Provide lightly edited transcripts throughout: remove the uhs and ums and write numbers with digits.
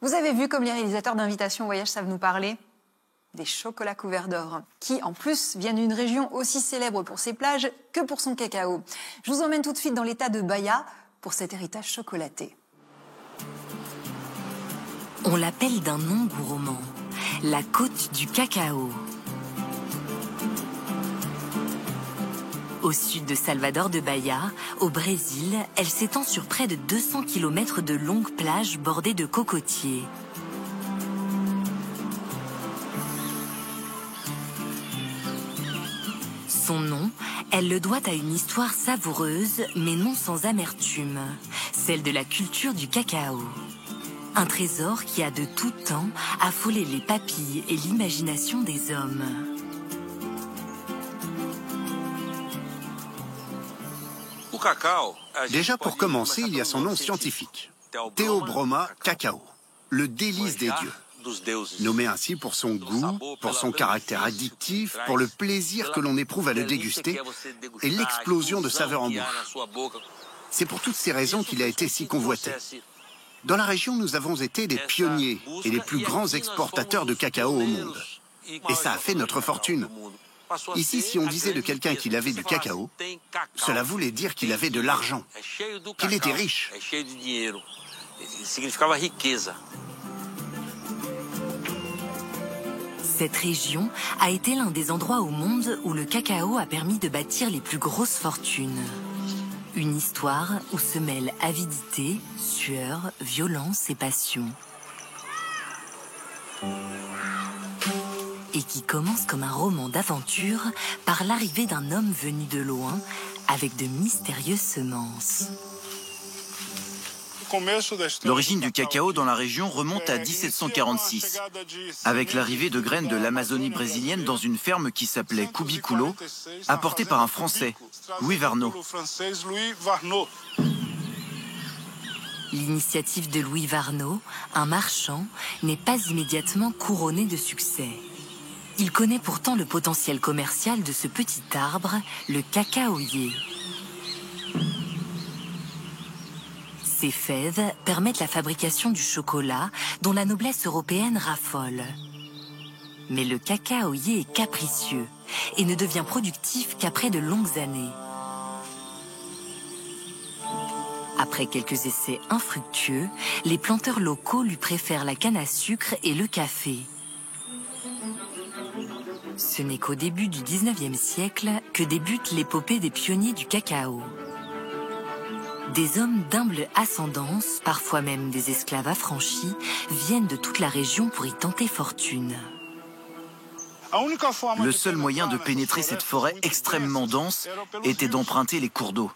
Vous avez vu comme les réalisateurs d'Invitation au voyage savent nous parler des chocolats couverts d'or, qui en plus viennent d'une région aussi célèbre pour ses plages que pour son cacao. Je vous emmène tout de suite dans l'état de Bahia pour cet héritage chocolaté. On l'appelle d'un nom gourmand, la côte du cacao. Au sud de Salvador de Bahia, au Brésil, elle s'étend sur près de 200 km de longues plages bordées de cocotiers. Son nom, elle le doit à une histoire savoureuse, mais non sans amertume, celle de la culture du cacao. Un trésor qui a de tout temps affolé les papilles et l'imagination des hommes. Déjà pour commencer, il y a son nom scientifique. Theobroma cacao, le délice des dieux. Nommé ainsi pour son goût, pour son caractère addictif, pour le plaisir que l'on éprouve à le déguster et l'explosion de saveurs en bouche. C'est pour toutes ces raisons qu'il a été si convoité. Dans la région, nous avons été des pionniers et les plus grands exportateurs de cacao au monde. Et ça a fait notre fortune. Ici, si on disait de quelqu'un qu'il avait du cacao, cela voulait dire qu'il avait de l'argent, qu'il était riche. Cette région a été l'un des endroits au monde où le cacao a permis de bâtir les plus grosses fortunes. Une histoire où se mêlent avidité, sueur, violence et passion. Et qui commence comme un roman d'aventure par l'arrivée d'un homme venu de loin avec de mystérieuses semences. L'origine du cacao dans la région remonte à 1746, avec l'arrivée de graines de l'Amazonie brésilienne dans une ferme qui s'appelait Cubiculo, apportée par un Français, Louis Varno. L'initiative de Louis Varno, un marchand, n'est pas immédiatement couronnée de succès. Il connaît pourtant le potentiel commercial de ce petit arbre, le cacaoyer. Ces fèves permettent la fabrication du chocolat dont la noblesse européenne raffole. Mais le cacaoyer est capricieux et ne devient productif qu'après de longues années. Après quelques essais infructueux, les planteurs locaux lui préfèrent la canne à sucre et le café. Ce n'est qu'au début du 19e siècle que débute l'épopée des pionniers du cacao. Des hommes d'humble ascendance, parfois même des esclaves affranchis, viennent de toute la région pour y tenter fortune. Le seul moyen de pénétrer cette forêt extrêmement dense était d'emprunter les cours d'eau.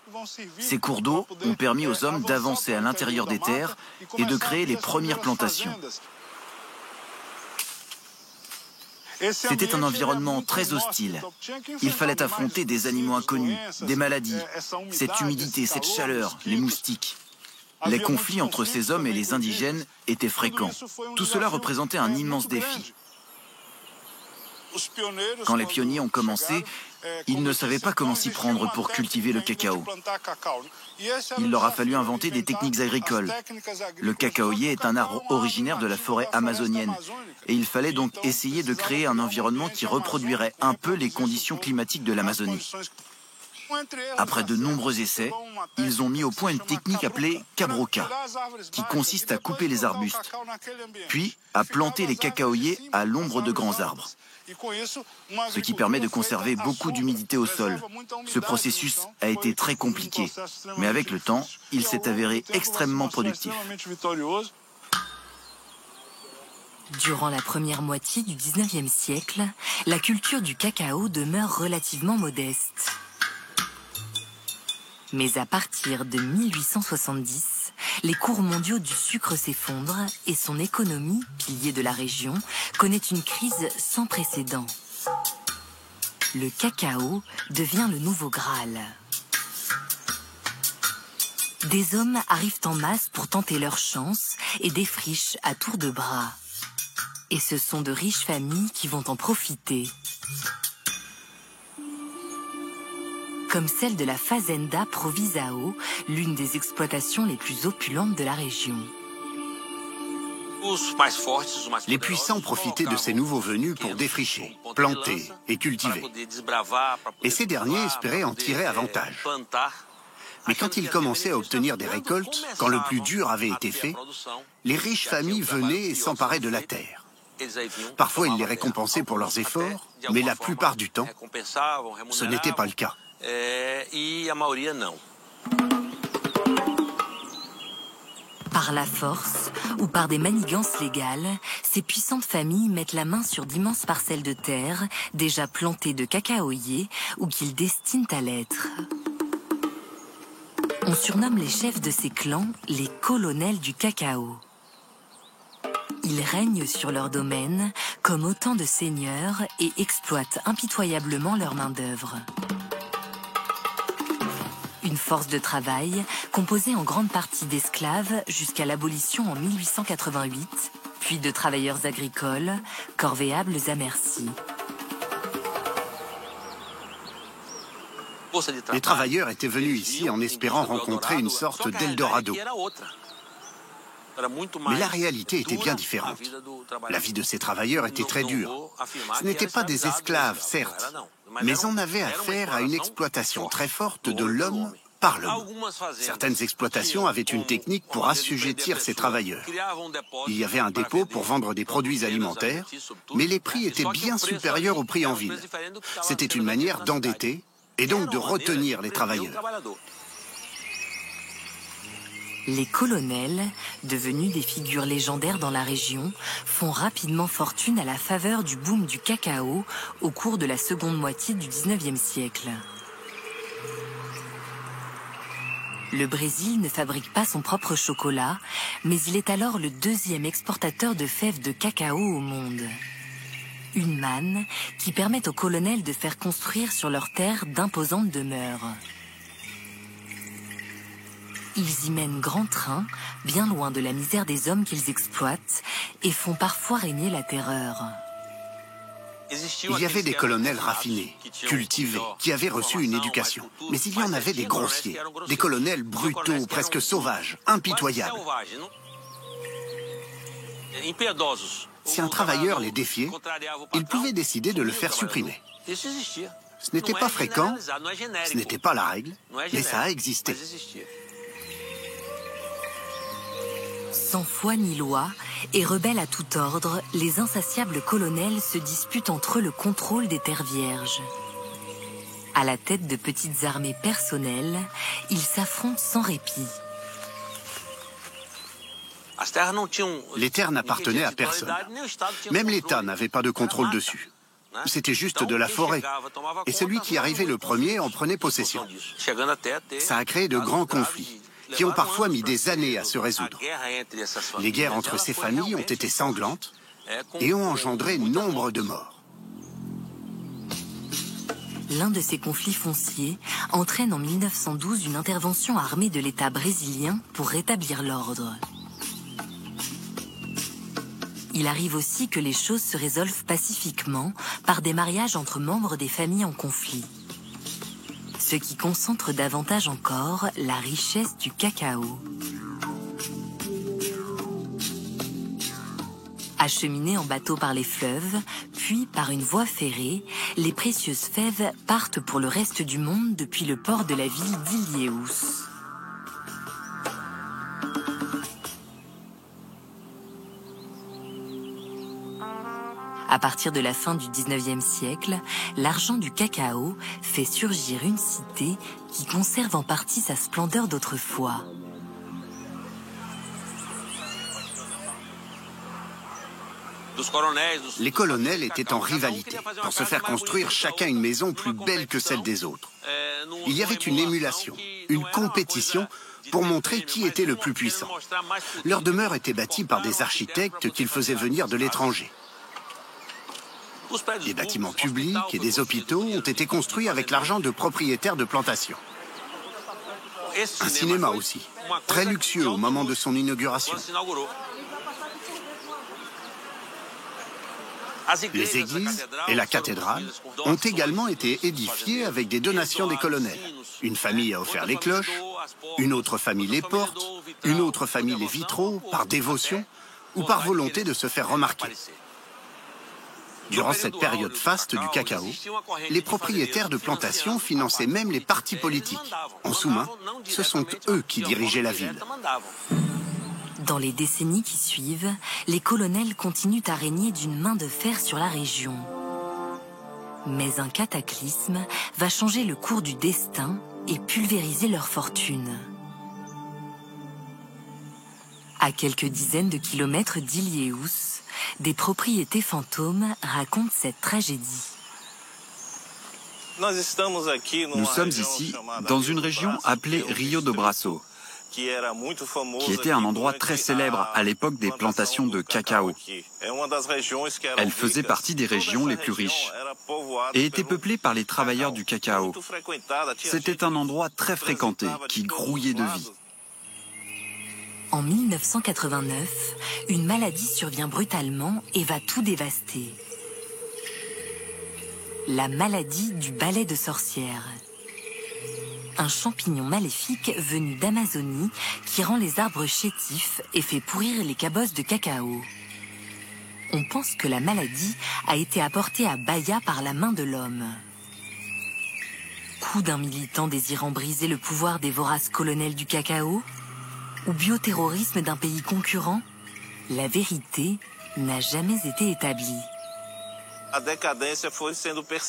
Ces cours d'eau ont permis aux hommes d'avancer à l'intérieur des terres et de créer les premières plantations. C'était un environnement très hostile. Il fallait affronter des animaux inconnus, des maladies, cette humidité, cette chaleur, les moustiques. Les conflits entre ces hommes et les indigènes étaient fréquents. Tout cela représentait un immense défi. Quand les pionniers ont commencé, ils ne savaient pas comment s'y prendre pour cultiver le cacao. Il leur a fallu inventer des techniques agricoles. Le cacaoyer est un arbre originaire de la forêt amazonienne. Et il fallait donc essayer de créer un environnement qui reproduirait un peu les conditions climatiques de l'Amazonie. Après de nombreux essais, ils ont mis au point une technique appelée cabroca, qui consiste à couper les arbustes, puis à planter les cacaoyers à l'ombre de grands arbres, ce qui permet de conserver beaucoup d'humidité au sol. Ce processus a été très compliqué, mais avec le temps, il s'est avéré extrêmement productif. Durant la première moitié du 19e siècle, la culture du cacao demeure relativement modeste. Mais à partir de 1870, les cours mondiaux du sucre s'effondrent et son économie, pilier de la région, connaît une crise sans précédent. Le cacao devient le nouveau Graal. Des hommes arrivent en masse pour tenter leur chance et défrichent à tour de bras. Et ce sont de riches familles qui vont en profiter. Comme celle de la Fazenda Provisao, l'une des exploitations les plus opulentes de la région. Les puissants profitaient de ces nouveaux venus pour défricher, planter et cultiver. Et ces derniers espéraient en tirer avantage. Mais quand ils commençaient à obtenir des récoltes, quand le plus dur avait été fait, les riches familles venaient et s'emparaient de la terre. Parfois, ils les récompensaient pour leurs efforts, mais la plupart du temps, ce n'était pas le cas. Par la force ou par des manigances légales, ces puissantes familles mettent la main sur d'immenses parcelles de terre déjà plantées de cacaoyers ou qu'ils destinent à l'être. On surnomme les chefs de ces clans les colonels du cacao. Ils règnent sur leur domaine comme autant de seigneurs et exploitent impitoyablement leur main-d'œuvre. Une force de travail composée en grande partie d'esclaves jusqu'à l'abolition en 1888, puis de travailleurs agricoles, corvéables à merci. Les travailleurs étaient venus ici en espérant rencontrer une sorte d'Eldorado. Mais la réalité était bien différente. La vie de ces travailleurs était très dure. Ce n'étaient pas des esclaves, certes, mais on avait affaire à une exploitation très forte de l'homme par l'homme. Certaines exploitations avaient une technique pour assujettir ces travailleurs. Il y avait un dépôt pour vendre des produits alimentaires, mais les prix étaient bien supérieurs aux prix en ville. C'était une manière d'endetter et donc de retenir les travailleurs. Les colonels, devenus des figures légendaires dans la région, font rapidement fortune à la faveur du boom du cacao au cours de la seconde moitié du XIXe siècle. Le Brésil ne fabrique pas son propre chocolat, mais il est alors le deuxième exportateur de fèves de cacao au monde. Une manne qui permet aux colonels de faire construire sur leurs terres d'imposantes demeures. Ils y mènent grand train, bien loin de la misère des hommes qu'ils exploitent, et font parfois régner la terreur. Il y avait des colonels raffinés, cultivés, qui avaient reçu une éducation. Mais il y en avait des grossiers, des colonels brutaux, presque sauvages, impitoyables. Si un travailleur les défiait, il pouvait décider de le faire supprimer. Ce n'était pas fréquent, ce n'était pas la règle, mais ça a existé. Sans foi ni loi, et rebelles à tout ordre, les insatiables colonels se disputent entre eux le contrôle des terres vierges. À la tête de petites armées personnelles, ils s'affrontent sans répit. Les terres n'appartenaient à personne. Même l'État n'avait pas de contrôle dessus. C'était juste de la forêt. Et celui qui arrivait le premier en prenait possession. Ça a créé de grands conflits, qui ont parfois mis des années à se résoudre. Les guerres entre ces familles ont été sanglantes et ont engendré nombre de morts. L'un de ces conflits fonciers entraîne en 1912 une intervention armée de l'État brésilien pour rétablir l'ordre. Il arrive aussi que les choses se résolvent pacifiquement par des mariages entre membres des familles en conflit. Ce qui concentre davantage encore la richesse du cacao. Acheminées en bateau par les fleuves, puis par une voie ferrée, les précieuses fèves partent pour le reste du monde depuis le port de la ville d'Ilhéus. À partir de la fin du XIXe siècle, l'argent du cacao fait surgir une cité qui conserve en partie sa splendeur d'autrefois. Les colonels étaient en rivalité pour se faire construire chacun une maison plus belle que celle des autres. Il y avait une émulation, une compétition pour montrer qui était le plus puissant. Leurs demeures étaient bâties par des architectes qu'ils faisaient venir de l'étranger. Des bâtiments publics et des hôpitaux ont été construits avec l'argent de propriétaires de plantations. Un cinéma aussi, très luxueux au moment de son inauguration. Les églises et la cathédrale ont également été édifiées avec des donations des colonels. Une famille a offert les cloches, une autre famille les portes, une autre famille les vitraux, par dévotion, ou par volonté de se faire remarquer. Durant cette période faste du cacao, les propriétaires de plantations finançaient même les partis politiques. En sous-main, ce sont eux qui dirigeaient la ville. Dans les décennies qui suivent, les colonels continuent à régner d'une main de fer sur la région. Mais un cataclysme va changer le cours du destin et pulvériser leur fortune. À quelques dizaines de kilomètres d'Ilhéus, des propriétés fantômes racontent cette tragédie. Nous sommes ici dans une région appelée Rio do Braço, qui était un endroit très célèbre à l'époque des plantations de cacao. Elle faisait partie des régions les plus riches et était peuplée par les travailleurs du cacao. C'était un endroit très fréquenté qui grouillait de vie. En 1989, une maladie survient brutalement et va tout dévaster. La maladie du balai de sorcière. Un champignon maléfique venu d'Amazonie qui rend les arbres chétifs et fait pourrir les cabosses de cacao. On pense que la maladie a été apportée à Bahia par la main de l'homme. Coup d'un militant désirant briser le pouvoir des voraces colonels du cacao? Ou bioterrorisme d'un pays concurrent? La vérité n'a jamais été établie.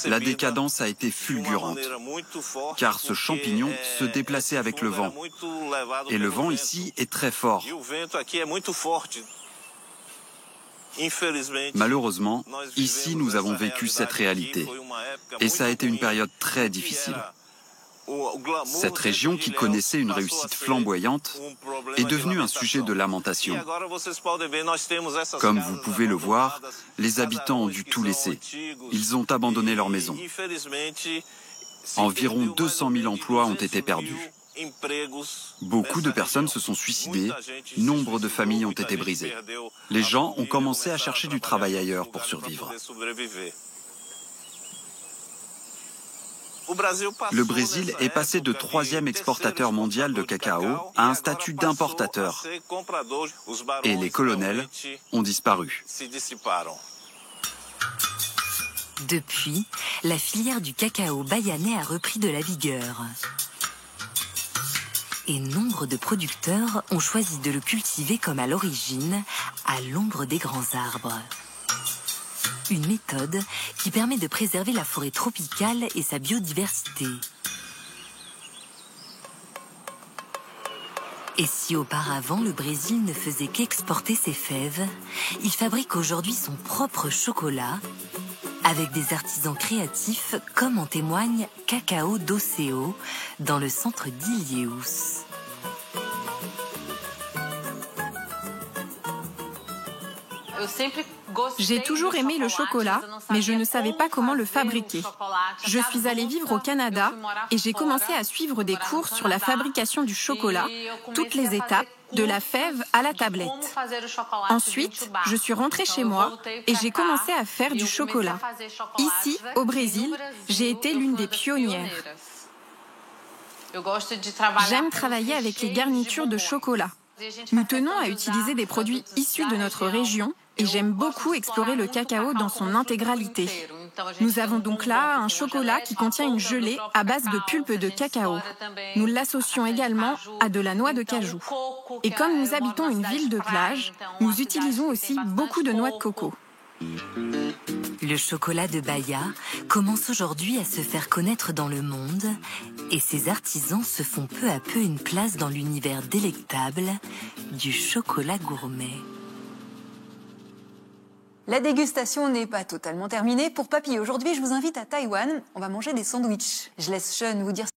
La décadence a été fulgurante, car ce champignon se déplaçait avec le vent. Et le vent ici est très fort. Malheureusement, ici nous avons vécu cette réalité. Et ça a été une période très difficile. Cette région, qui connaissait une réussite flamboyante, est devenue un sujet de lamentation. Comme vous pouvez le voir, les habitants ont dû tout laisser. Ils ont abandonné leurs maisons. Environ 200 000 emplois ont été perdus. Beaucoup de personnes se sont suicidées, nombre de familles ont été brisées. Les gens ont commencé à chercher du travail ailleurs pour survivre. Le Brésil est passé de 3e exportateur mondial de cacao à un statut d'importateur. Et les colonels ont disparu. Depuis, la filière du cacao bahianais a repris de la vigueur. Et nombre de producteurs ont choisi de le cultiver comme à l'origine, à l'ombre des grands arbres. Une méthode qui permet de préserver la forêt tropicale et sa biodiversité. Et si auparavant le Brésil ne faisait qu'exporter ses fèves, il fabrique aujourd'hui son propre chocolat avec des artisans créatifs comme en témoigne Cacao Doceo dans le centre d'Ilhéus. J'ai toujours aimé le chocolat, mais je ne savais pas comment le fabriquer. Je suis allée vivre au Canada et j'ai commencé à suivre des cours sur la fabrication du chocolat, toutes les étapes, de la fève à la tablette. Ensuite, je suis rentrée chez moi et j'ai commencé à faire du chocolat. Ici, au Brésil, j'ai été l'une des pionnières. J'aime travailler avec les garnitures de chocolat. Nous tenons à utiliser des produits issus de notre région et j'aime beaucoup explorer le cacao dans son intégralité. Nous avons donc là un chocolat qui contient une gelée à base de pulpe de cacao. Nous l'associons également à de la noix de cajou. Et comme nous habitons une ville de plage, nous utilisons aussi beaucoup de noix de coco. Le chocolat de Bahia commence aujourd'hui à se faire connaître dans le monde et ses artisans se font peu à peu une place dans l'univers délectable du chocolat gourmet. La dégustation n'est pas totalement terminée. Pour Papy, aujourd'hui, je vous invite à Taïwan. On va manger des sandwichs. Je laisse Sean vous dire